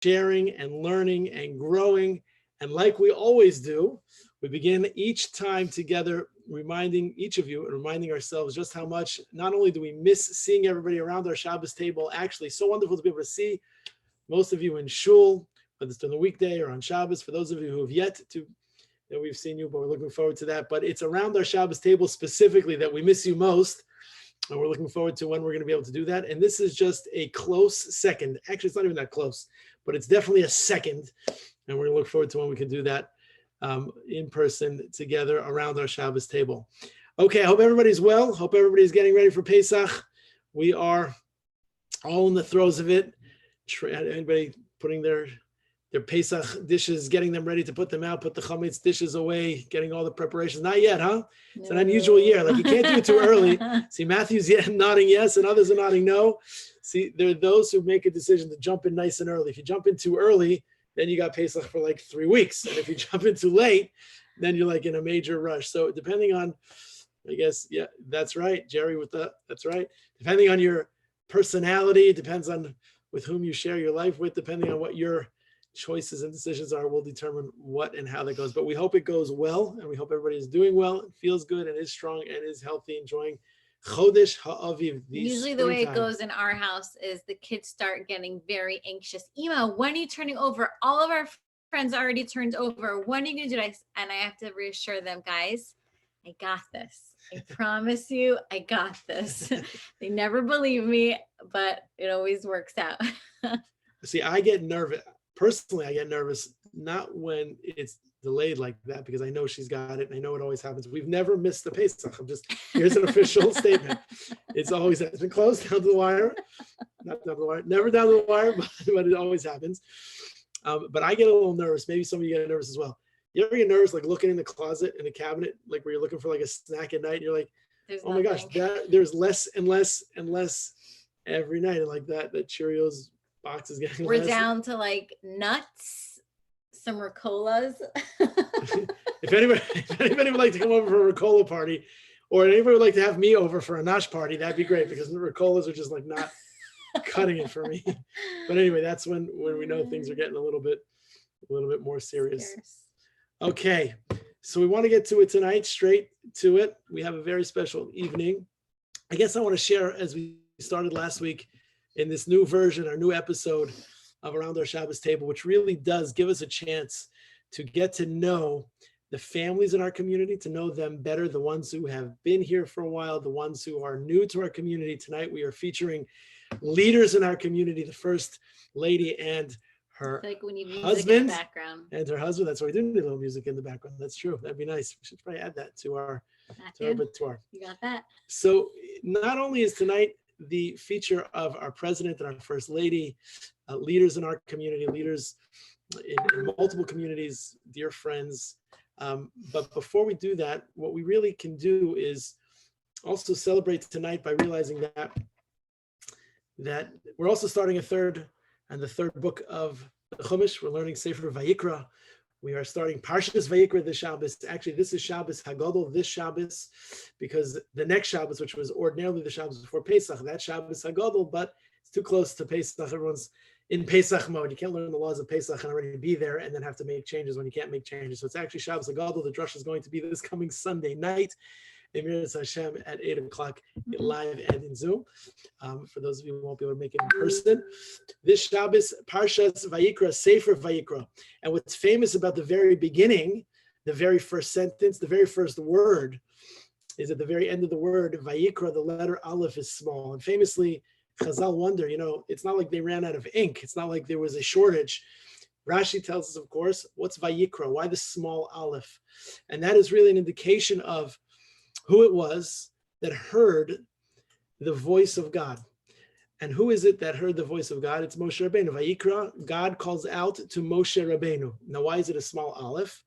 sharing and learning and growing. And like we always do, we begin each time together, reminding each of you and reminding ourselves just how much, not only do we miss seeing everybody around our Shabbos table, actually so wonderful to be able to see most of you in shul, whether it's during the weekday or on Shabbos. For those of you who have yet to, that we've seen you, but we're looking forward to that. But it's around our Shabbos table specifically that we miss you most. And we're looking forward to when we're going to be able to do that. And this is just a close second. Actually, it's not even that close, but it's definitely a second. And we're going to look forward to when we can do that in person together around our Shabbos table. Okay, I hope everybody's well. Hope everybody's getting ready for Pesach. We are all in the throes of it. Anybody putting their Pesach dishes, getting them ready to put them out, put the chametz dishes away, getting all the preparations? Not yet, huh? It's an unusual year. Like, you can't do it too early. See, Matthew's nodding yes, and others are nodding no. See, there are those who make a decision to jump in nice and early. If you jump in too early, then you got Pesach for like 3 weeks. And if you jump in too late, then you're like in a major rush. So depending on, I guess, yeah, that's right, Jerry, that's right. Depending on your personality, it depends on with whom you share your life with, depending on what your choices and decisions are, will determine what and how that goes. But we hope it goes well, and we hope everybody is doing well and feels good and is strong and is healthy, enjoying Chodesh HaAviv. Usually the way it goes in our house is the kids start getting very anxious. Ema, when are you turning over? All of our friends already turned over. When are you going to do this? And I have to reassure them, guys, I got this. I promise you, I got this. They never believe me, but it always works out. See, I get nervous. Personally, I get nervous, not when it's delayed like that, because I know she's got it and I know it always happens. We've never missed the Pesach. Here's an official statement. It's been close down to the wire. Not down to the wire, never down to the wire, but it always happens. But I get a little nervous. Maybe some of you get nervous as well. You ever get nervous, like looking in the closet, in the cabinet, like where you're looking for like a snack at night, and you're like, oh my gosh, there's less and less and less every night. And like that Cheerios box is getting We're less. down to like nuts, some Ricolas. If anybody would like to come over for a Ricola party, or anybody would like to have me over for a nosh party, that'd be great, because the Ricolas are just like not cutting it for me. But anyway, that's when we know things are getting a little bit more serious. Okay, so we want to get to it tonight, straight to it. We have a very special evening. I guess I want to share, as we started last week, in this new version, our new episode of Around Our Shabbos Table, which really does give us a chance to get to know the families in our community, to know them better, the ones who have been here for a while, the ones who are new to our community. Tonight, we are featuring leaders in our community, the First Lady and her husband in the background. And her husband. That's why we do need a little music in the background. That's true. That'd be nice. We should probably add that to our repertoire. You got that. So not only is tonight the feature of our president and our First Lady, leaders in our community, leaders in multiple communities, dear friends. But before we do that, what we really can do is also celebrate tonight by realizing that we're also starting the third book of the Chumash. We're learning Sefer Vayikra. We are starting Parshas Vayikra this Shabbos. Actually, this is Shabbos Hagadol this Shabbos, because the next Shabbos, which was ordinarily the Shabbos before Pesach, that Shabbos Hagadol, but it's too close to Pesach. Everyone's in Pesach mode. You can't learn the laws of Pesach and already be there and then have to make changes when you can't make changes. So it's actually Shabbos Hagadol. The drush is going to be this coming Sunday night, Emir Hashem, at 8 o'clock live and in Zoom. For those of you who won't be able to make it in person, this Shabbos, Parshas Vayikra, Sefer Vayikra. And what's famous about the very beginning, the very first sentence, the very first word, is at the very end of the word, Vayikra, the letter Aleph is small. And famously, Chazal wonder, it's not like they ran out of ink. It's not like there was a shortage. Rashi tells us, of course, what's Vayikra? Why the small Aleph? And that is really an indication of who it was that heard the voice of God. And who is it that heard the voice of God? It's Moshe Rabbeinu. Vayikra, God calls out to Moshe Rabbeinu. Now, why is it a small aleph?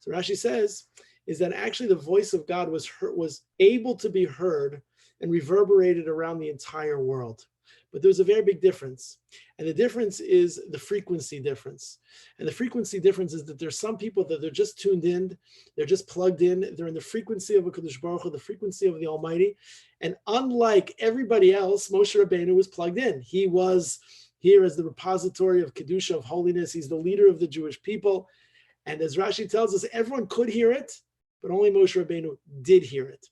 So Rashi says, is that actually the voice of God was able to be heard and reverberated around the entire world. But there's a very big difference. And the difference is the frequency difference. And the frequency difference is that there's some people that they're just tuned in, they're just plugged in, they're in the frequency of HaKadosh Baruch Hu, the frequency of the Almighty. And unlike everybody else, Moshe Rabbeinu was plugged in. He was here as the repository of Kedusha, of holiness. He's the leader of the Jewish people. And as Rashi tells us, everyone could hear it, but only Moshe Rabbeinu did hear it.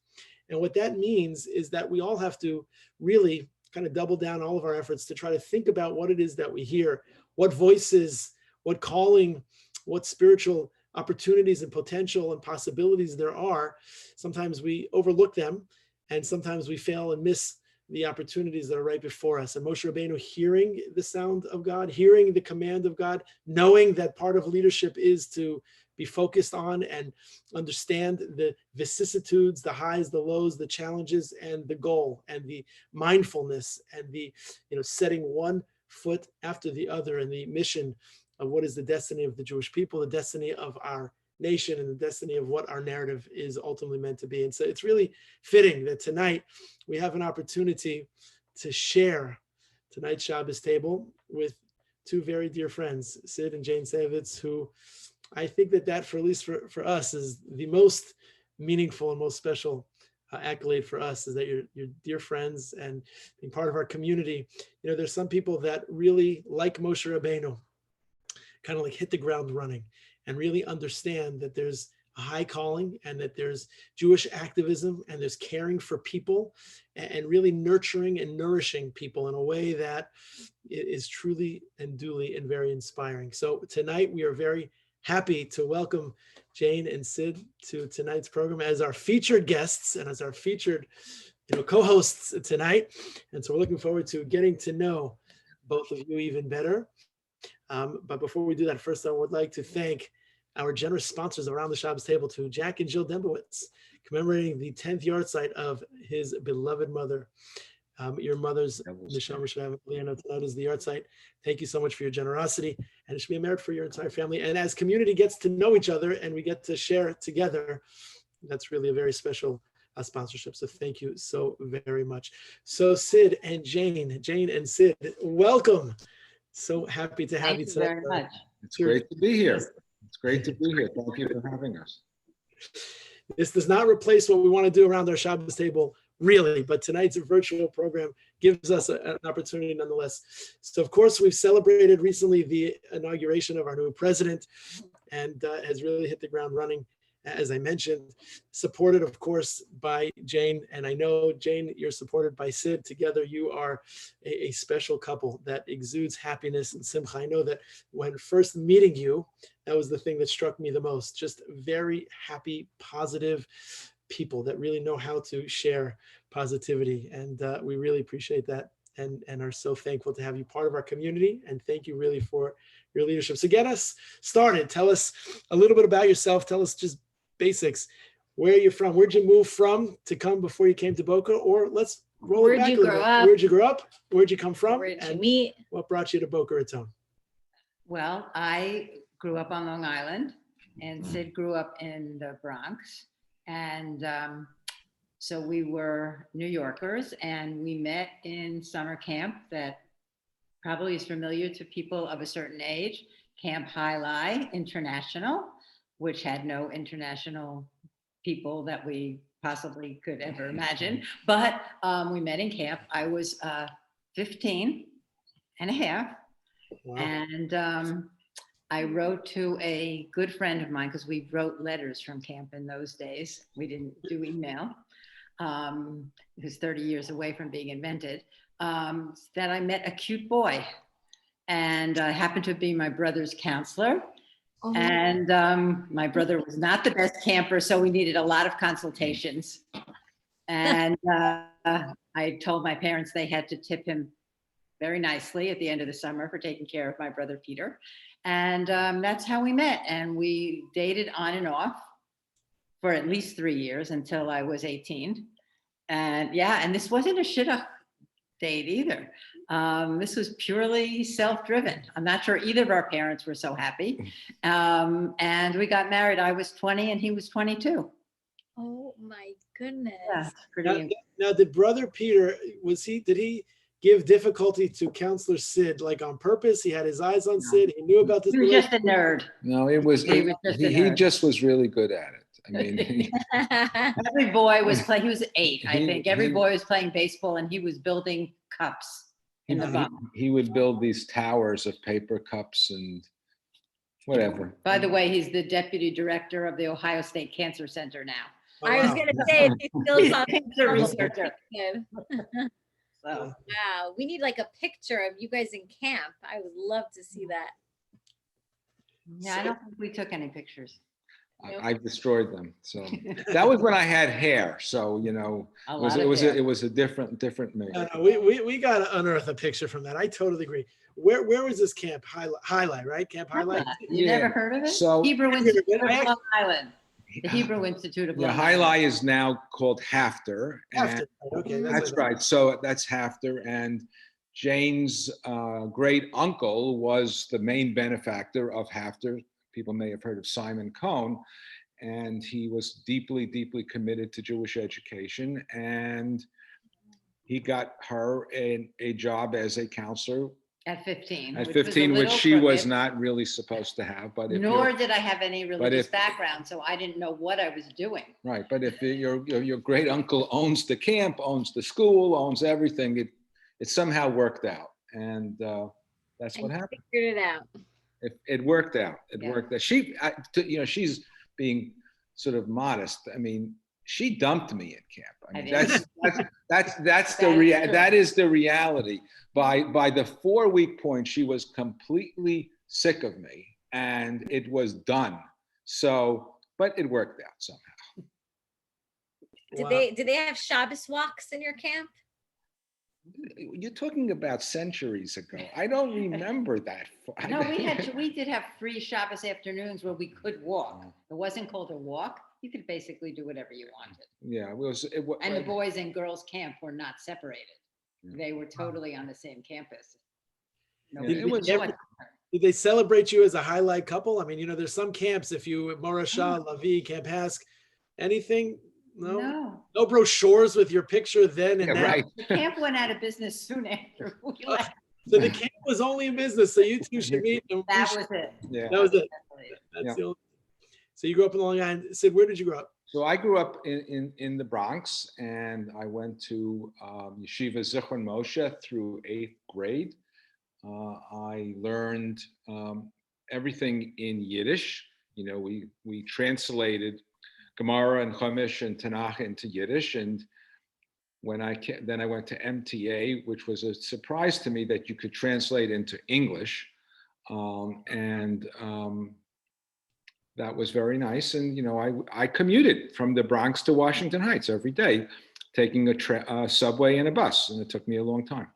And what that means is that we all have to really kind of double down all of our efforts to try to think about what it is that we hear, what voices, what calling, what spiritual opportunities and potential and possibilities there are. Sometimes we overlook them, and sometimes we fail and miss the opportunities that are right before us. And Moshe Rabbeinu hearing the sound of God, hearing the command of God, knowing that part of leadership is to be focused on and understand the vicissitudes, the highs, the lows, the challenges, and the goal, and the mindfulness, and the setting one foot after the other, and the mission of what is the destiny of the Jewish people, the destiny of our nation, and the destiny of what our narrative is ultimately meant to be. And so it's really fitting that tonight we have an opportunity to share tonight's Shabbos table with two very dear friends, Sid and Jane Savitz, who I think that for at least for us is the most meaningful and most special accolade for us, is that you're dear friends and being part of our community. There's some people that really, like Moshe Rabbeinu, kind of like hit the ground running and really understand that there's a high calling, and that there's Jewish activism, and there's caring for people, and really nurturing and nourishing people in a way that is truly and duly and very inspiring. So tonight we are very happy to welcome Jane and Sid to tonight's program as our featured guests and as our featured co-hosts tonight. And so we're looking forward to getting to know both of you even better. But before we do that, first I would like to thank our generous sponsors around the Shabbos table, to Jack and Jill Dembowitz, commemorating the 10th yahrzeit of his beloved mother. Your mother's Neshama Shalom Leona, tonight is the yahrzeit. Thank you so much for your generosity, and it should be a merit for your entire family. And as community gets to know each other and we get to share together, that's really a very special sponsorship. So thank you so very much. So Sid and Jane and Sid, welcome. So happy to have you tonight. Thank you very much. It's great to be here. It's great to be here. Thank you for having us. This does not replace what we want to do around our Shabbos table, really, but tonight's virtual program gives us an opportunity nonetheless. So, of course, we've celebrated recently the inauguration of our new president, and has really hit the ground running, as I mentioned, supported, of course, by Jane. And I know, Jane, you're supported by Sid. Together, you are a special couple that exudes happiness and simcha. I know that when first meeting you, that was the thing that struck me the most. Just very happy, positive people that really know how to share positivity. And we really appreciate that, and are so thankful to have you part of our community. And thank you really for your leadership. So get us started. Tell us a little bit about yourself. Tell us just basics. Where you're from? Where'd you move from to come before you came to Boca? Or let's roll it back a little bit. Where'd you grow up? Where'd you come from? Where'd you meet? What brought you to Boca Raton? Well, I grew up on Long Island, and Sid grew up in the Bronx. And so we were New Yorkers, and we met in summer camp that probably is familiar to people of a certain age, Camp High International, which had no international people that we possibly could ever imagine. But we met in camp. I was 15 and a half. Wow. And I wrote to a good friend of mine, because we wrote letters from camp in those days. We didn't do email. It was 30 years away from being invented. That I met a cute boy, and happened to be my brother's counselor. Oh. And my brother was not the best camper, so we needed a lot of consultations. And I told my parents they had to tip him very nicely at the end of the summer for taking care of my brother Peter. And that's how we met. And we dated on and off for at least 3 years until I was 18. And yeah, and this wasn't a shidduch date either. This was purely self-driven. I'm not sure either of our parents were so happy. And we got married. I was 20 and he was 22. Oh my goodness. Yeah, pretty. Now, did brother Peter, did he give difficulty to Counselor Sid, like on purpose? He had his eyes on Sid. He knew about this. He was just a nerd. No, he just was really good at it. I mean, every boy was playing. He was 8, I think. Every boy was playing baseball, and he was building cups. in the bunk. He would build these towers of paper cups and whatever. By the way, he's the deputy director of the Ohio State Cancer Center now. Oh, I was wow. gonna say if he still He's a talks cancer about researcher. it. So, Wow, we need like a picture of you guys in camp. I would love to see that. yeah, I don't think we took any pictures. I destroyed them. So that was when I had hair. So, you know, A it lot of hair. was a different me. No, we got to unearth a picture from that. I totally agree. Where was this camp? Highlight, right? Camp Highlight. You Yeah. never heard of it? So- Hebrew Institute of I- Long Island. The Hebrew Institute of Yeah, Long High Island. Lie is now called Hafter. And After. Okay, that's what I right. So that's Hafter. And Jane's great uncle was the main benefactor of Hafter. People may have heard of Simon Cohn. And he was deeply, deeply committed to Jewish education. And he got her a job as a counselor At 15. at which was a 15, which little she was crooked. not really supposed to have. But if Nor you're, did I have any religious if- background, so I didn't know what I was doing. right, but if your great uncle owns the camp, owns the school, owns everything, it somehow worked out. And that's what And happened. figured it out. It worked out. It Yeah. worked out. She's being sort of modest. I mean, she dumped me at camp. I mean, I did. that's That is true. the reality. By the 4-week point, she was completely sick of me, and it was done. So, but it worked out somehow. Did Wow. they have Shabbos walks in your camp? You're talking about centuries ago. I don't remember that. No, we did have free Shabbos afternoons where we could walk. It wasn't called a walk. You could basically do whatever you wanted. Yeah, it was. And the boys and girls camp were not separated. Yeah. They were totally on the same campus. Yeah, Nobody it was- knew what- Did they celebrate you as a highlight couple? I mean, you know, there's some camps, if you, Morasha, Lavi, Camp Hask, anything? No? No, No brochures with your picture then and Yeah, now? right. the camp went out of business soon after we left. So the camp was only in business, so you two should meet. And we That should- was it. Yeah. that was it. Definitely. That's Yeah. the only. So you grew up in Long Island. Sid, where did you grow up? So I grew up in the Bronx, and I went to Yeshiva Zichron Moshe through 8th grade. I learned everything in Yiddish. You know, we translated Gemara and Chumash and Tanakh into Yiddish. And when then I went to MTA, which was a surprise to me that you could translate into English. That was very nice. And, you know, I commuted from the Bronx to Washington Heights every day, taking a subway and a bus. And it took me a long time.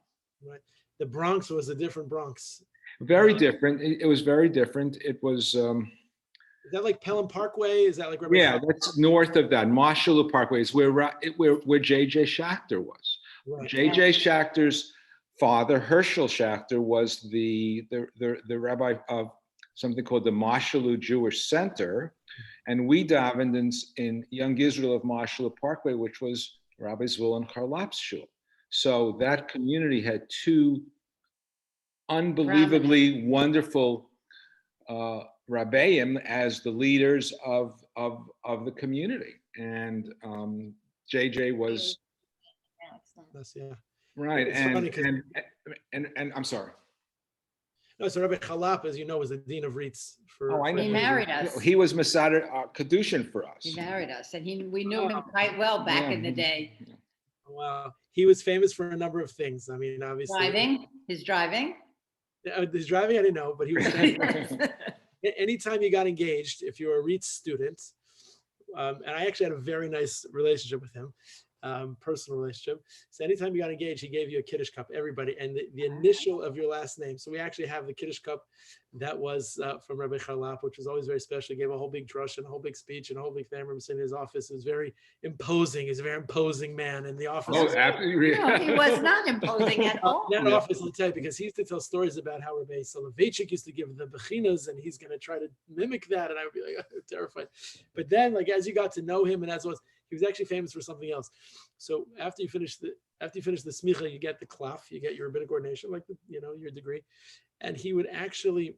Right. The Bronx was a different Bronx. Very different. It was very different. It was, Is that like Pelham Parkway? Is that like Rebbetzin? yeah, that's north of that. Marshall Parkway is where J.J. Schachter was. Right. J.J. Schachter's father, Herschel Schachter, was the rabbi of something called the Marshall Jewish Center. And we davened in Young Israel of Marshall Parkway, which was Rabbi Zvul and Charlap's shul. So that community had two unbelievably wonderful Rabbeim as the leaders of the community. And JJ was That's, yeah. right. It's And, funny 'cause- and I'm sorry. No, so Rabbi Chalap, as you know, was the dean of REITs for. Oh, I for know. He many married years. us. He was Masada Kedushin for us. He married us, and we knew him quite well back in the day. Wow. He was famous for a number of things. I mean, obviously. His driving. His driving, I didn't know, but he was. Anytime you got engaged, if you were a REITs student, and I actually had a very nice relationship with him, personal relationship. So anytime you got engaged, he gave you a Kiddush cup, everybody, and the initial of your last name. So we actually have the Kiddush cup that was from Rabbi Charlap, which was always very special. He gave a whole big drush and a whole big speech and a whole big thing. I remember sitting in his office. It was very imposing. He's a very imposing man in the office. Oh, absolutely. No, he was not imposing at all. In that Yeah. office, I'll tell you, because he used to tell stories about how Rabbi Soloveitchik used to give the bechinas, and he's going to try to mimic that, and I would be like terrified. But then, like as you got to know him, and as was, he was actually famous for something else. So after you finish the smicha, you get the klaf, you get your rabbinic ordination, like your degree, and he would actually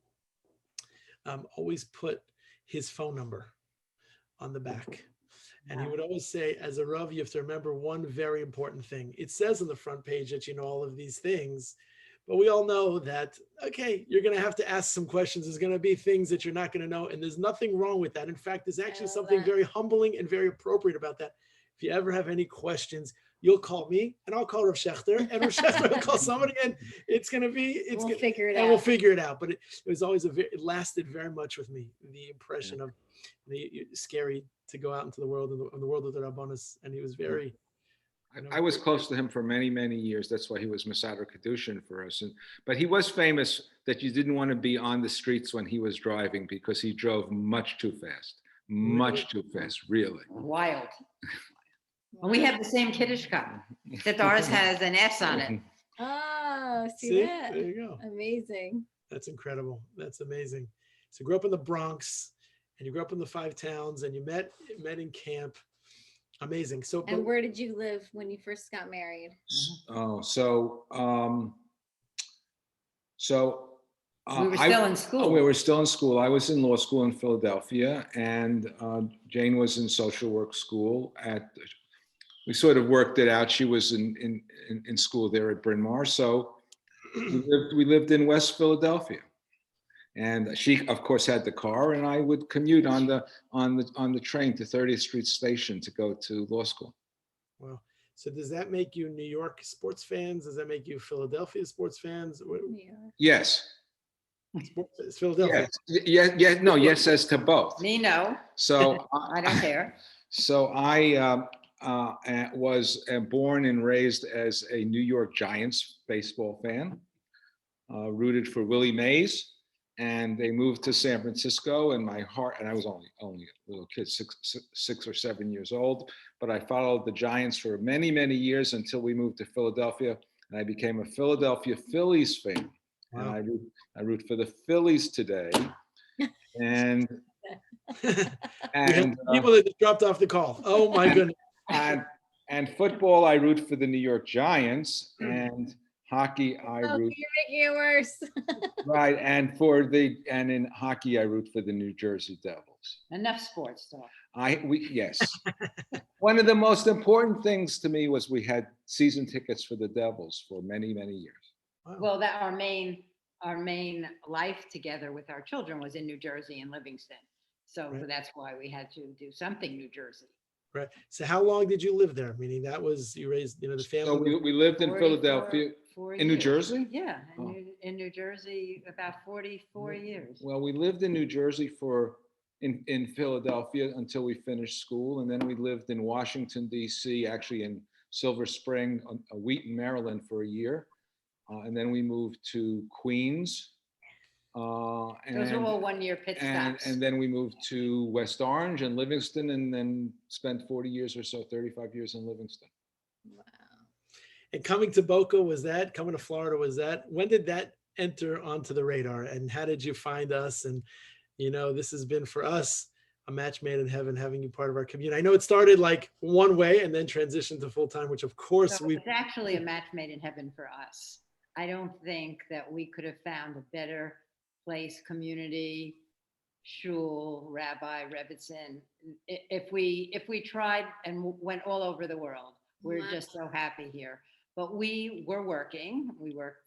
always put his phone number on the back. And he would always say, as a Rav, you have to remember one very important thing. It says on the front page that you know all of these things, But we all know that, okay, you're going to have to ask some questions. There's going to be things that you're not going to know. And there's nothing wrong with that. In fact, there's actually love something that. very humbling and very appropriate about that. If you ever have any questions, you'll call me and I'll call Rav Schechter, and Rav Schechter will call somebody, and it's going to be, We'll figure it and we'll out. figure it out. But it was always it lasted very much with me. The impression of scary to go out into the world, in the world of the Rabbanos. And he was very, I was close to him for many, many years. That's why he was Masader Kedushin for us. But he was famous that you didn't want to be on the streets when he was driving because he drove much too fast. Much too fast, really. Wild. And we have the same Kiddush cup, except ours has an S on it. Oh, see see, that? there you go. Amazing. That's incredible. That's amazing. So you grew up in the Bronx, and you grew up in the 5 towns, and you met in camp. Amazing. So, And where did you live when you first got married? Oh, so We were still in school. We were still in school. I was in law school in Philadelphia, and Jane was in social work school we sort of worked it out. She was in school there at Bryn Mawr. So we lived in West Philadelphia. And she, of course, had the car, and I would commute on the train to 30th Street Station to go to law school. wow. So does that make you New York sports fans? Does that make you Philadelphia sports fans? Yeah. Yes. It's Philadelphia. Yes as to both. Me, no. So I don't care. So I was born and raised as a New York Giants baseball fan, rooted for Willie Mays. And they moved to San Francisco, and my heart, and I was only a little kid, 6 or 7 years old, but I followed the Giants for many, many years until we moved to Philadelphia, and I became a Philadelphia Phillies fan. Wow. And I root for the Phillies today. And people that just dropped off the call. Oh my goodness. and football, I root for the New York Giants, and hockey, I root. You're making it worse. Right, and in hockey, I root for the New Jersey Devils. Enough sports talk. Yes. One of the most important things to me was we had season tickets for the Devils for many, many years. Wow. Well, that our main life together with our children was in New Jersey and Livingston. So Right. that's why we had to do something New Jersey. Right. So how long did you live there? Meaning that was, you raised, the family. So we lived in 44 Philadelphia. In New years. Jersey? Yeah, Oh. in New Jersey, about 44 years. Well, we lived in New Jersey in Philadelphia until we finished school, and then we lived in Washington, D.C., actually in Silver Spring, Wheaton, Maryland for a year. And then we moved to Queens. Those were all 1-year pit stops. And then we moved to West Orange and Livingston, and then spent 40 years or so, 35 years in Livingston. Wow. And coming to Boca, coming to Florida, when did that enter onto the radar? And how did you find us? And, this has been for us a match made in heaven, having you part of our community. I know it started like one way and then transitioned to full time, which of course It's actually a match made in heaven for us. I don't think that we could have found a better place, community, shul, rabbi, Rebbetzin. If we tried and went all over the world, we're just so happy here. But we were working. We worked,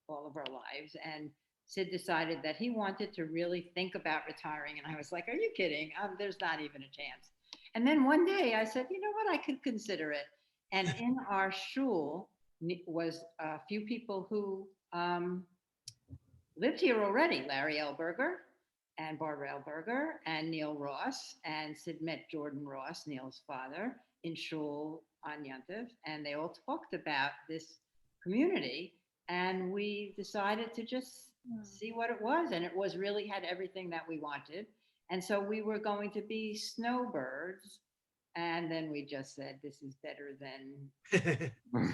all of our lives. And Sid decided that he wanted to really think about retiring. And I was like, are you kidding? There's not even a chance. And then one day I said, you know what? I could consider it. And in our shul was a few people who lived here already. Larry Elberger and Barbara Elberger and Neil Ross. And Sid met Jordan Ross, Neil's father, in shul on Yontif. And they all talked about this community. And we decided to just see what it was. And it was really had everything that we wanted. And so we were going to be snowbirds. And then we just said, this is better than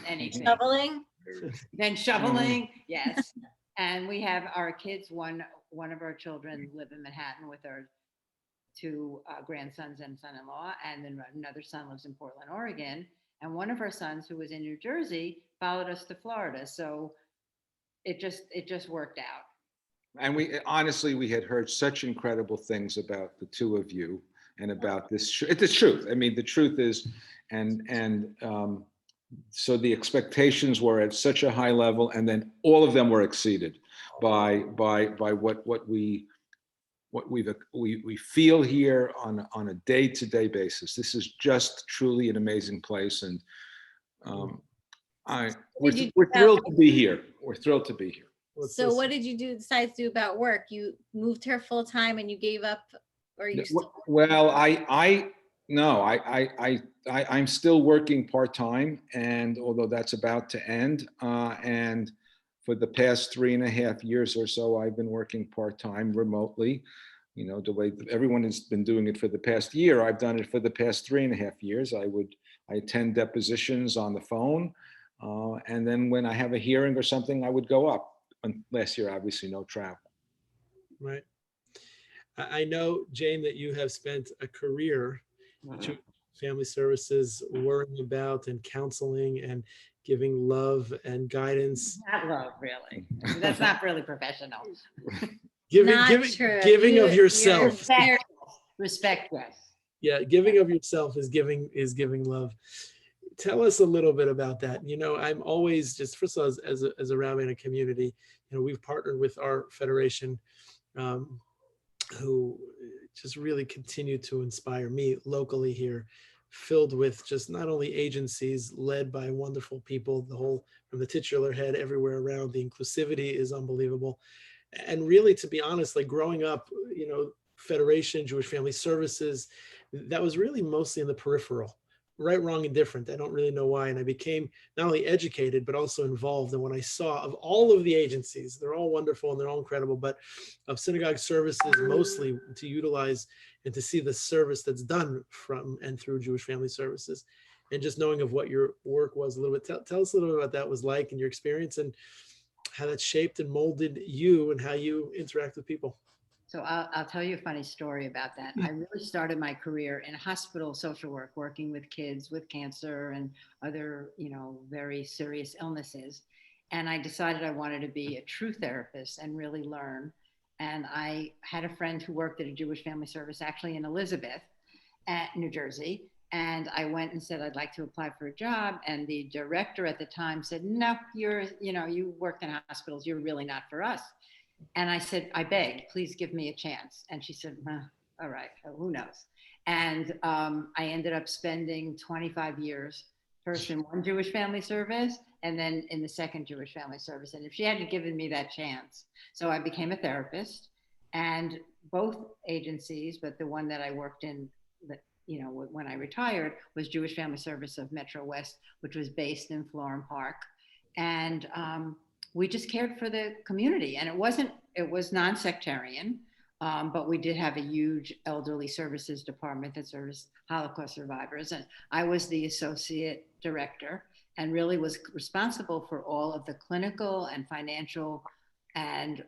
anything. Shoveling? Then shoveling, yes. And we have our kids, one of our children live in Manhattan with our 2 grandsons and son-in-law. And then another son lives in Portland, Oregon. And one of our sons, who was in New Jersey, followed us to Florida. So it just worked out. And we had heard such incredible things about the 2 of you and about this. It's the truth. I mean, the truth is, and so the expectations were at such a high level, and then all of them were exceeded by what we feel here on a day-to-day basis. This is just truly an amazing place, and we're thrilled to be here. We're thrilled to be here. So what did you decide to do about work? You moved here full time and you gave up, or you still? Well, I'm still working part-time, and although that's about to end, and for the past 3.5 years or so, I've been working part-time remotely. You know, the way everyone has been doing it for the past year, I've done it for the past 3.5 years. I attend depositions on the phone, and then when I have a hearing or something, I would go up. And last year, obviously, no travel. Right. I know, Jane, that you have spent a career to family services, worrying about and counseling and giving love and guidance. Not love, really. That's not really professional. Giving of yourself. Respect, yes. Yeah, giving of yourself is giving love. Tell us a little bit about that. You know, I'm always just, first of all, as a rabbi in a community, you know, we've partnered with our federation, who just really continue to inspire me locally here, filled with just not only agencies led by wonderful people, the whole, from the titular head everywhere around, the inclusivity is unbelievable. And really, to be honest, like growing up, you know, Federation, Jewish Family Services, that was really mostly in the peripheral. Right, wrong, and different. I don't really know why. And I became not only educated, but also involved. And when I saw of all of the agencies, they're all wonderful and they're all incredible, but of synagogue services, mostly to utilize and to see the service that's done from and through Jewish Family Services, and just knowing of what your work was a little bit. Tell us a little bit about that was like and your experience and how that shaped and molded you and how you interact with people. So I'll tell you a funny story about that. I really started my career in hospital social work, working with kids with cancer and other, you know, very serious illnesses. And I decided I wanted to be a true therapist and really learn. And I had a friend who worked at a Jewish Family Service, actually in Elizabeth, at New Jersey. And I went and said, I'd like to apply for a job. And the director at the time said, no, you work in hospitals, you're really not for us. And I said, I beg, please give me a chance. And she said, all right, who knows? And I ended up spending 25 years first in one Jewish Family Service and then in the second Jewish Family Service. And if she hadn't given me that chance, so I became a therapist, and both agencies, but the one that I worked in, you know, when I retired, was Jewish Family Service of Metro West, which was based in Florham Park. And we just cared for the community, and it was non-sectarian, but we did have a huge elderly services department that serviced Holocaust survivors. And I was the associate director and really was responsible for all of the clinical and financial and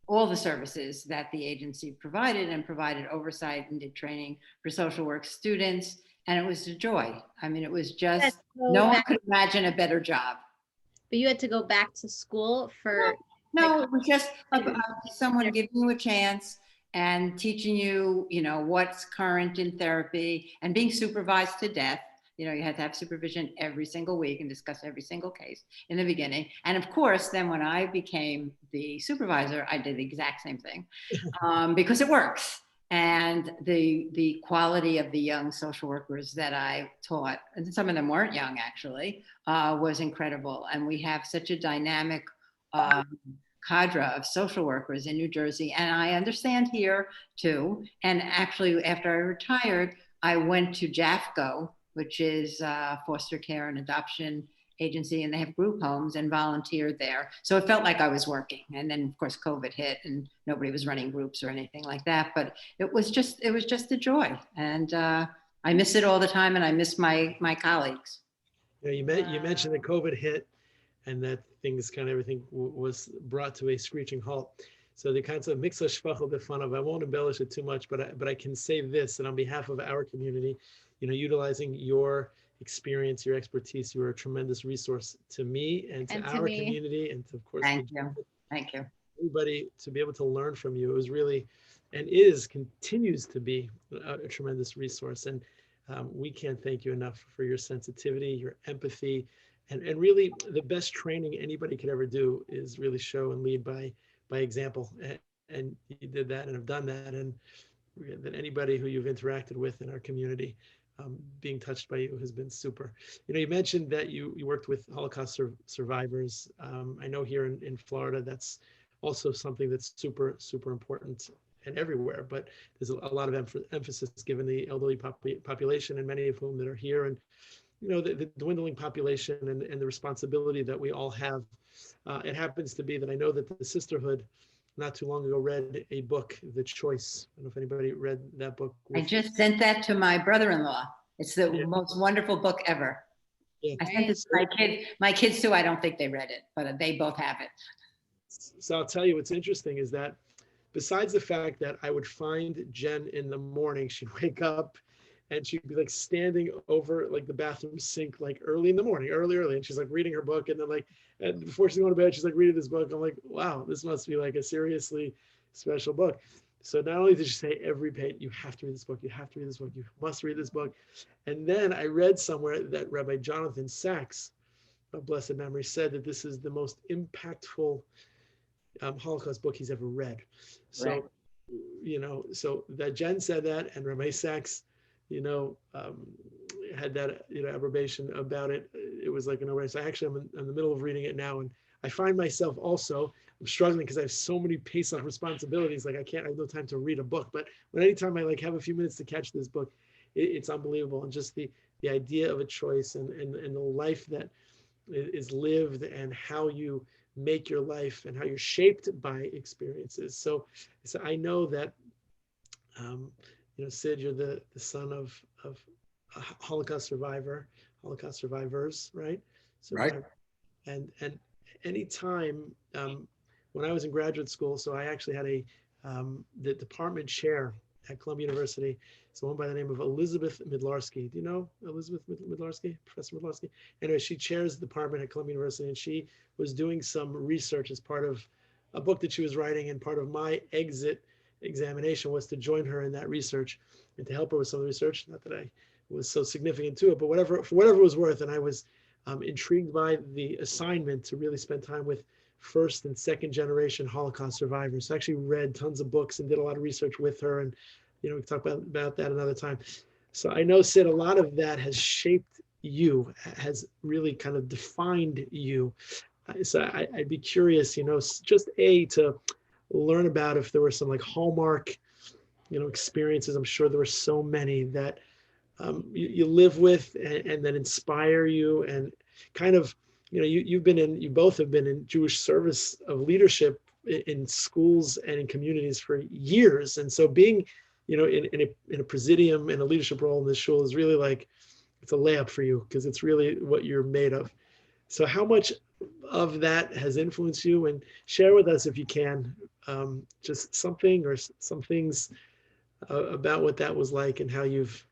all the services that the agency provided, and provided oversight and did training for social work students. And it was a joy. I mean, it was just, no one could imagine a better job. But you had to go back to school for? No, it was just someone giving you a chance and teaching you, you know, what's current in therapy, and being supervised to death. You know, you had to have supervision every single week and discuss every single case in the beginning. And of course, then when I became the supervisor, I did the exact same thing because it works. And the quality of the young social workers that I taught, and some of them weren't young actually, was incredible. And we have such a dynamic cadre of social workers in New Jersey. And I understand here too. And actually, after I retired, I went to JAFCO, which is foster care and adoption agency, and they have group homes, and volunteered there. So it felt like I was working. And then of course COVID hit and nobody was running groups or anything like that, but it was just a joy. And I miss it all the time, and I miss my colleagues. You know, you mentioned that COVID hit and that things kind of everything was brought to a screeching halt. So the concept of mixla shpachel b'fanav, I won't embellish it too much, but I can say this, and on behalf of our community, you know, utilizing your experience, your expertise, you are a tremendous resource to me and to our community, and to, of course, thank you everybody, to be able to learn from you. It was really, and continues to be a tremendous resource. And We can't thank you enough for your sensitivity, your empathy, and really the best training anybody could ever do is really show and lead by example. And you did that and have done that. And that anybody who you've interacted with in our community being touched by you has been super. You mentioned that you worked with Holocaust survivors. I know here in Florida, that's also something that's super, super important and everywhere, but there's a lot of emphasis given the elderly population, and many of whom that are here, and the dwindling population and the responsibility that we all have. It happens to be that I know that the sisterhood not too long ago read a book, The Choice. I don't know if anybody read that book. I just sent that to my brother-in-law. It's the most wonderful book ever. Yeah. I sent it to my kids too. I don't think they read it, but they both have it. So I'll tell you what's interesting is that besides the fact that I would find Jen in the morning, she'd wake up and she'd be like standing over like the bathroom sink, like early in the morning, early. And she's like reading her book. And then and before she's going to bed, she's like reading this book. I'm like, wow, this must be like a seriously special book. So not only did she say every page, you have to read this book, you have to read this book, you must read this book. And then I read somewhere that Rabbi Jonathan Sachs, of blessed memory, said that this is the most impactful Holocaust book he's ever read. So, right. So that Jen said that, and Rabbi Sachs, had that, approbation about it. It was like an no-brainer. So actually, I'm in the middle of reading it now, and I find myself also, I'm struggling because I have so many Pesach responsibilities. Like I have no time to read a book. But anytime I have a few minutes to catch this book, it's unbelievable. And just the idea of a choice and the life that is lived and how you make your life and how you're shaped by experiences. So I know that, Sid, you're the son of a Holocaust survivors, right? Right. And anytime when I was in graduate school, so I actually had the department chair at Columbia University, someone by the name of Elizabeth Midlarsky. Do you know Elizabeth Midlarsky, Professor Midlarsky? Anyway, she chairs the department at Columbia University, and she was doing some research as part of a book that she was writing, and part of my exit examination was to join her in that research and to help her with some of the research. Not that I was so significant to it, but for whatever it was worth. And I was intrigued by the assignment to really spend time with first and second generation Holocaust survivors. So I actually read tons of books and did a lot of research with her, and we can talk about that another time. So I know, Sid, a lot of that has shaped you, has really kind of defined you. So I'd be curious, just to learn about if there were some hallmark, experiences. I'm sure there were so many that you live with and that inspire you, and kind of, you both have been in Jewish service of leadership in schools and in communities for years. And so being, in a presidium, in a leadership role in this shul is really it's a layup for you, because it's really what you're made of. So how much of that has influenced you? And share with us, if you can, just something or some things about what that was like and how you've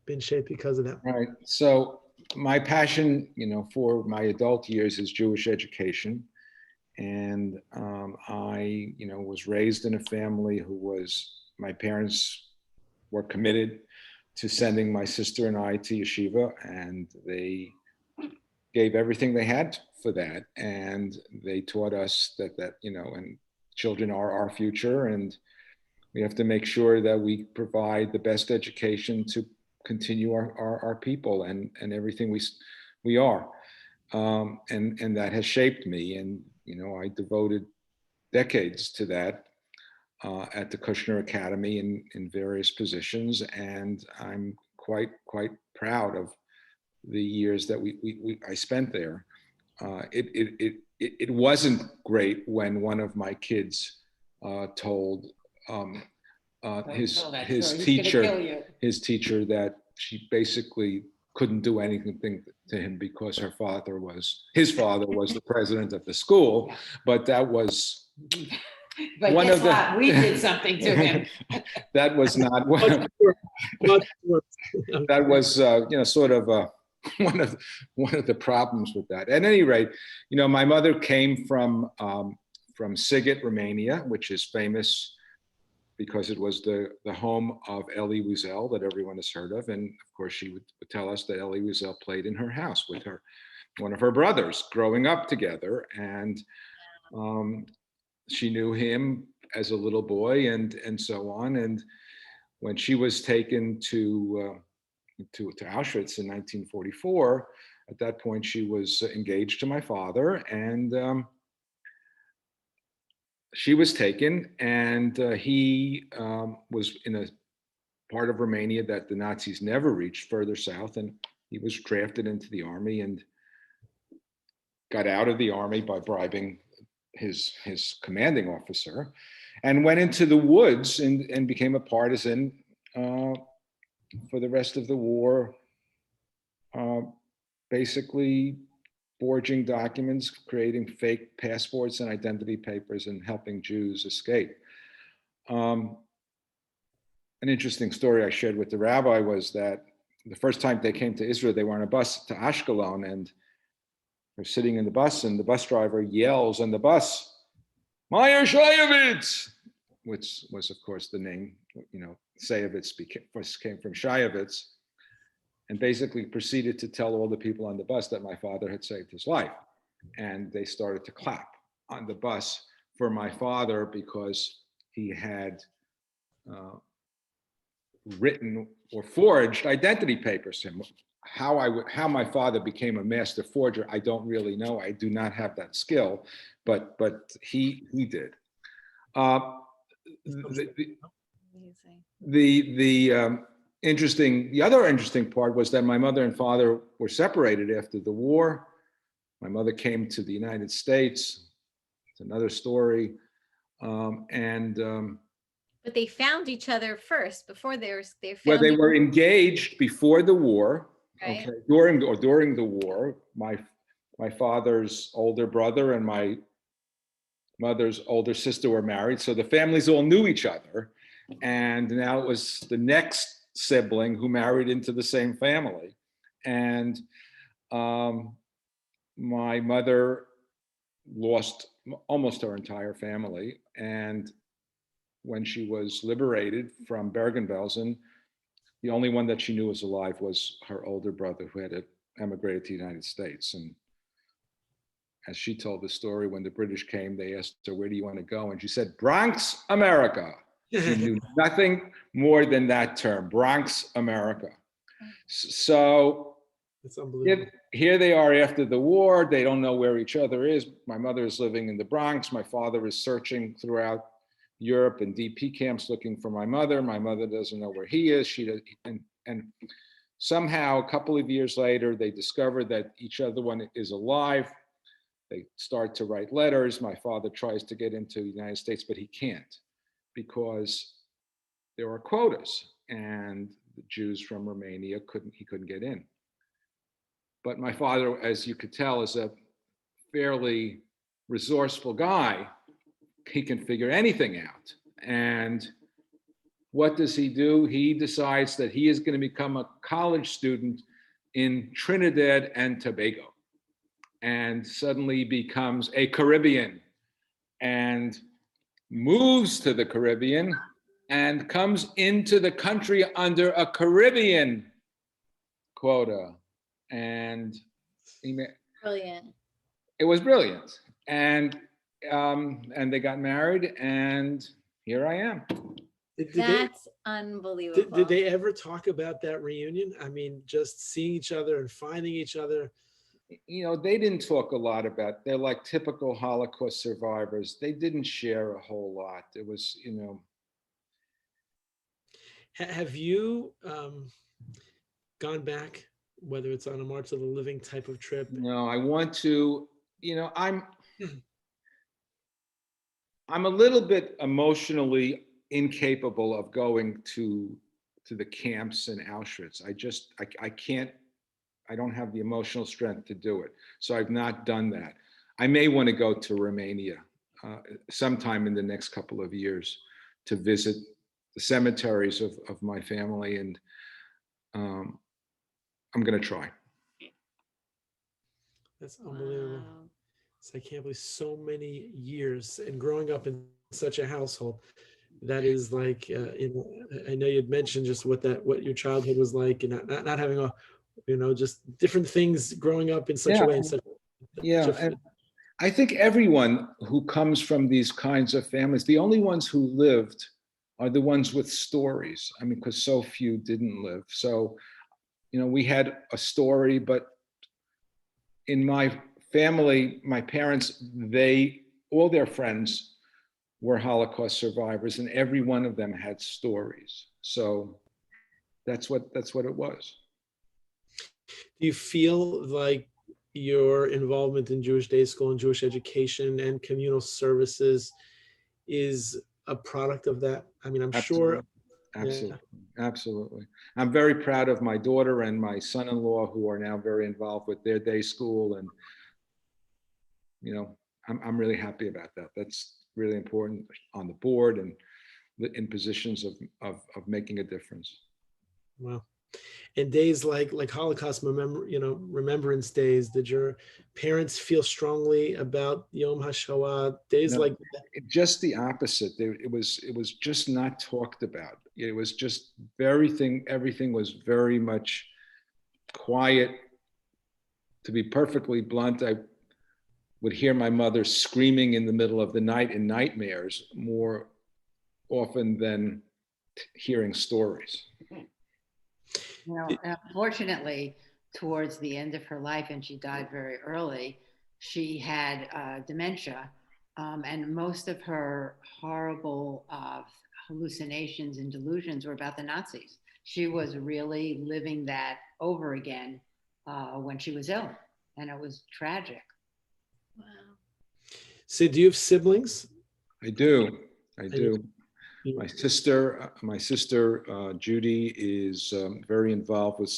been shaped because of that. Right. So my passion, for my adult years is Jewish education. And I, was raised in a family my parents were committed to sending my sister and I to yeshiva, and they gave everything they had for that. And they taught us that and children are our future, and we have to make sure that we provide the best education to continue our people and everything we are. And that has shaped me. And, I devoted decades to that at the Kushner Academy in various positions. And I'm quite proud of the years that I spent there. It wasn't great when one of my kids told his teacher that she basically couldn't do anything to him because his father was the president of the school. But that was but one of the we did something to him. That was not one that was sort of one of the problems with that. At any rate, my mother came from Sighet, Romania, which is famous because it was the home of Elie Wiesel that everyone has heard of. And of course, she would tell us that Elie Wiesel played in her house with one of her brothers growing up together. And she knew him as a little boy and so on. And when she was taken to Auschwitz in 1944, at that point, she was engaged to my father, and she was taken, and he was in a part of Romania that the Nazis never reached, further south, and he was drafted into the army and got out of the army by bribing his commanding officer, and went into the woods and became a partisan for the rest of the war, basically forging documents, creating fake passports and identity papers, and helping Jews escape. An interesting story I shared with the rabbi was that the first time they came to Israel, they were on a bus to Ashkelon, and they're sitting in the bus, and the bus driver yells on the bus, "Meyer Shayevitz," which was, of course, the name, Sayevitz came from Shayevitz, and basically proceeded to tell all the people on the bus that my father had saved his life. And they started to clap on the bus for my father because he had written or forged identity papers. How my father became a master forger, I don't really know. I do not have that skill, but he did. The other interesting part was that my mother and father were separated after the war. My mother came to the United States. It's another story. But they found each other first before they were engaged before the war. Right. Okay, during the war, my father's older brother and my mother's older sister were married, so the families all knew each other. And now it was the next sibling who married into the same family. And my mother lost almost her entire family. And when she was liberated from Bergen-Belsen, the only one that she knew was alive was her older brother, who had emigrated to the United States. And as she told the story, when the British came, they asked her, "Where do you want to go?" And she said, "Bronx, America." She knew nothing more than that term, Bronx, America. So it's unbelievable. Here they are after the war. They don't know where each other is. My mother is living in the Bronx. My father is searching throughout Europe and DP camps looking for my mother. My mother doesn't know where he is. She does, and somehow a couple of years later, they discover that each other one is alive. They start to write letters. My father tries to get into the United States, but he can't, because there are quotas, and the Jews from Romania couldn't get in. But my father, as you could tell, is a fairly resourceful guy. He can figure anything out. And what does he do? He decides that he is going to become a college student in Trinidad and Tobago, and suddenly becomes a Caribbean, and moves to the Caribbean and comes into the country under a Caribbean quota. And brilliant. It was brilliant. And they got married, and here I am. That's unbelievable. Did they ever talk about that reunion? I mean, just seeing each other and finding each other. They didn't talk a lot about, they're like typical Holocaust survivors. They didn't share a whole lot. It was, Have you gone back, whether it's on a March of the Living type of trip? No, I want to, I'm a little bit emotionally incapable of going to the camps in Auschwitz. I can't, I don't have the emotional strength to do it. So I've not done that. I may want to go to Romania sometime in the next couple of years to visit the cemeteries of my family, and I'm going to try. That's unbelievable. Wow. So I can't believe so many years and growing up in such a household. that is like, I know you'd mentioned just what your childhood was like, and not having just different things growing up in such a way. In such and I think everyone who comes from these kinds of families, the only ones who lived are the ones with stories. I mean, because so few didn't live. So, we had a story, but in my family, my parents, all their friends were Holocaust survivors, and every one of them had stories. So that's what it was. Do you feel like your involvement in Jewish day school and Jewish education and communal services is a product of that? I mean, I'm sure. Absolutely. I'm very proud of my daughter and my son-in-law, who are now very involved with their day school. And, I'm really happy about that. That's really important on the board and in positions of making a difference. Wow. And days like Holocaust remembrance days, did your parents feel strongly about Yom HaShoah? Days like that? Just the opposite. It was just not talked about. It was just everything was very much quiet. To be perfectly blunt, I would hear my mother screaming in the middle of the night in nightmares more often than hearing stories. Unfortunately, towards the end of her life, and she died very early, she had dementia, and most of her horrible hallucinations and delusions were about the Nazis. She was really living that over again when she was ill, and it was tragic. Wow. So do you have siblings? I do. My sister Judy is very involved with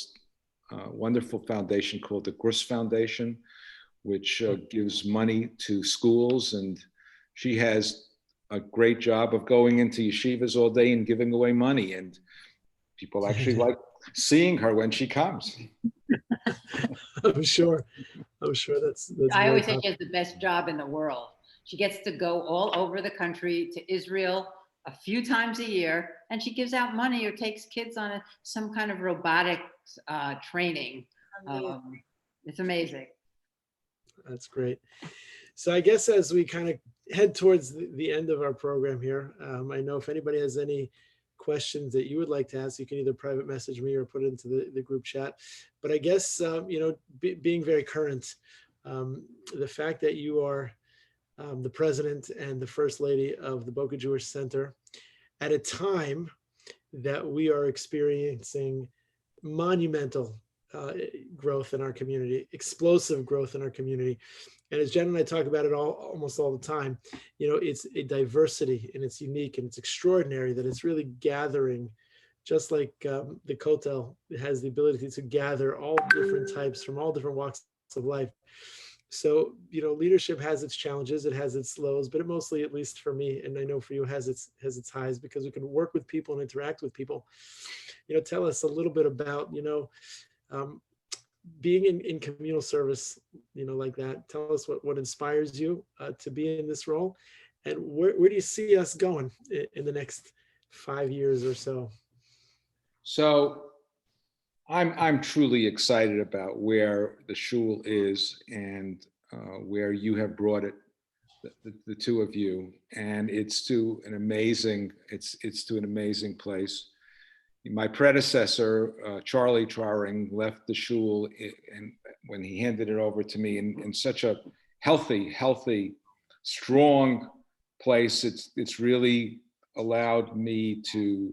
a wonderful foundation called the Grus Foundation, which gives money to schools, and she has a great job of going into yeshivas all day and giving away money, and people actually like seeing her when she comes. I'm sure that's I always say she has the best job in the world. She gets to go all over the country to Israel a few times a year, and she gives out money or takes kids on some kind of robotics training. It's amazing. That's great. So I guess as we kind of head towards the end of our program here, I know if anybody has any questions that you would like to ask, you can either private message me or put it into the group chat. But I guess, being very current, the fact that you are the president and the first lady of the Boca Jewish Center at a time that we are experiencing monumental growth in our community, explosive growth in our community. And as Jen and I talk about it almost all the time, it's a diversity, and it's unique, and it's extraordinary that it's really gathering, just like the Kotel has the ability to gather all different types from all different walks of life. So, leadership has its challenges, it has its lows, but it mostly, at least for me, and I know for you, has its highs, because we can work with people and interact with people. Tell us a little bit about, being in communal service, like that. Tell us what inspires you to be in this role, and where do you see us going in the next 5 years or so? So I'm truly excited about where the shul is and where you have brought it, the two of you, and it's to an amazing place. My predecessor, Charlie Trauring, left the shul and when he handed it over to me in such a healthy, strong place. It's really allowed me to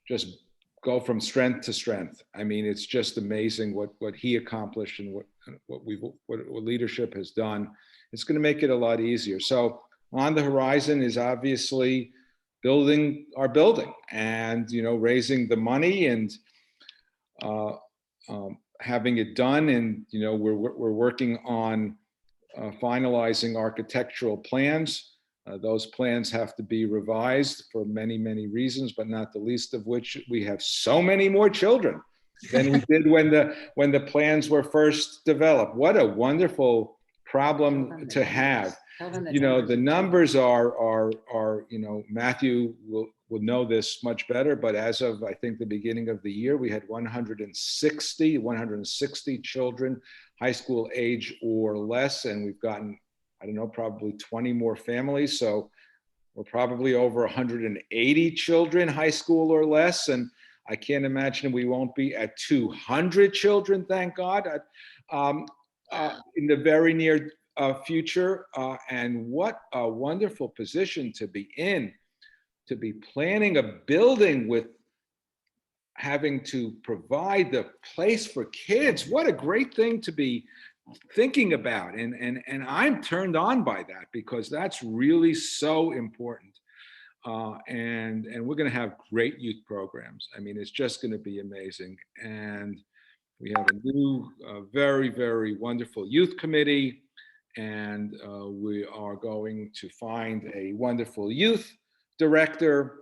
just go from strength to strength. I mean, it's just amazing what he accomplished and what leadership has done. It's going to make it a lot easier. So on the horizon is obviously building our building and raising the money and having it done. And we're working on finalizing architectural plans. Those plans have to be revised for many reasons, but not the least of which we have so many more children than we did when the plans were first developed. What a wonderful problem to have. Tell them You know, the numbers are are, you know, Matthew will know this much better, but as of, I think, the beginning of the year, we had 160 children, high school age or less, and we've gotten, I don't know, probably 20 more families. So we're probably over 180 children, high school or less. And I can't imagine we won't be at 200 children, thank God, in the very near future. And what a wonderful position to be in, to be planning a building with having to provide the place for kids. What a great thing to be thinking about. And I'm turned on by that, because that's really so important. And we're going to have great youth programs. I mean, it's just going to be amazing. And we have a new, very, very wonderful youth committee. And we are going to find a wonderful youth director,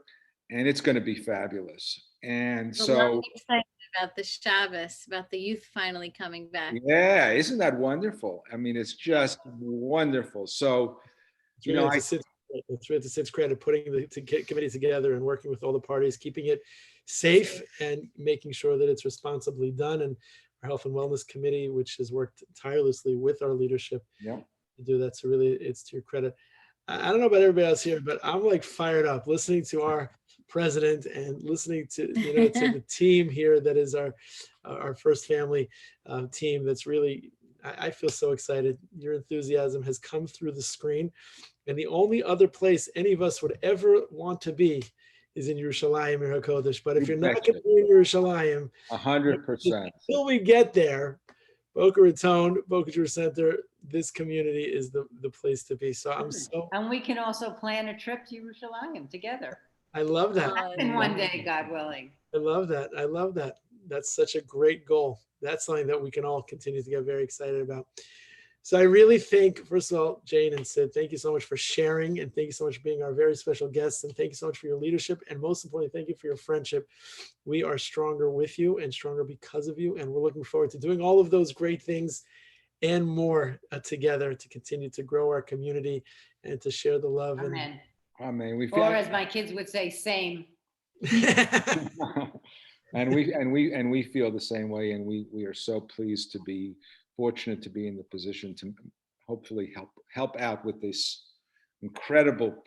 and it's going to be fabulous. And so, I'm excited about the Shabbos, about the youth finally coming back. yeah, isn't that wonderful? I mean, it's just wonderful. So, you know, it's really to Sid's credit, putting the committee together and working with all the parties, keeping it safe and making sure that it's responsibly done. And our health and wellness committee, which has worked tirelessly with our leadership yeah. to do that. So really, it's to your credit. I don't know about everybody else here, but I'm like fired up listening to our president and listening to, you know, to the team here that is our first family team. That's really, I feel so excited. Your enthusiasm has come through the screen, and the only other place any of us would ever want to be is in Yerushalayim, Ir HaKodesh. But if you're not going to be in Yerushalayim, 100%. until we get there, Boca Raton, Boca Junior Center, this community is the place to be. So I'm so. And we can also plan a trip to Yerushalayim together. I love that. In one day, God willing. I love that. I love that. That's such a great goal. That's something that we can all continue to get very excited about. So I really think, first of all, Jane and Sid, thank you so much for sharing, and thank you so much for being our very special guests, and thank you so much for your leadership, and most importantly, thank you for your friendship. We are stronger with you and stronger because of you, and we're looking forward to doing all of those great things and more together to continue to grow our community and to share the love. Amen. Amen. We Or as my kids would say, same. and we feel the same way, and we are so pleased to be fortunate to be in the position to hopefully help out with this incredible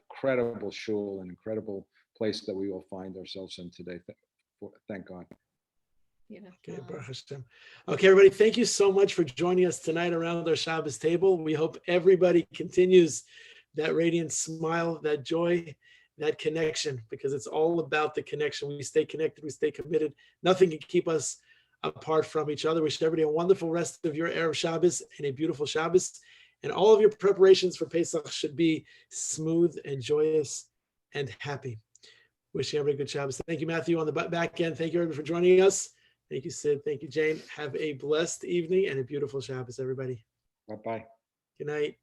shul and incredible place that we all find ourselves in today. Thank God. Yeah. Okay, Baruch Hashem. Okay, everybody, thank you so much for joining us tonight around our Shabbos table. We hope everybody continues that radiant smile, that joy, that connection, because it's all about the connection. We stay connected, we stay committed. Nothing can keep us apart from each other. Wish everybody a wonderful rest of your Erev Shabbos and a beautiful Shabbos. And all of your preparations for Pesach should be smooth and joyous and happy. Wishing everybody a good Shabbos. Thank you, Matthew, on the back end. Thank you, everybody, for joining us. Thank you, Sid. Thank you, Jane. Have a blessed evening and a beautiful Shabbos, everybody. Bye-bye. Good night.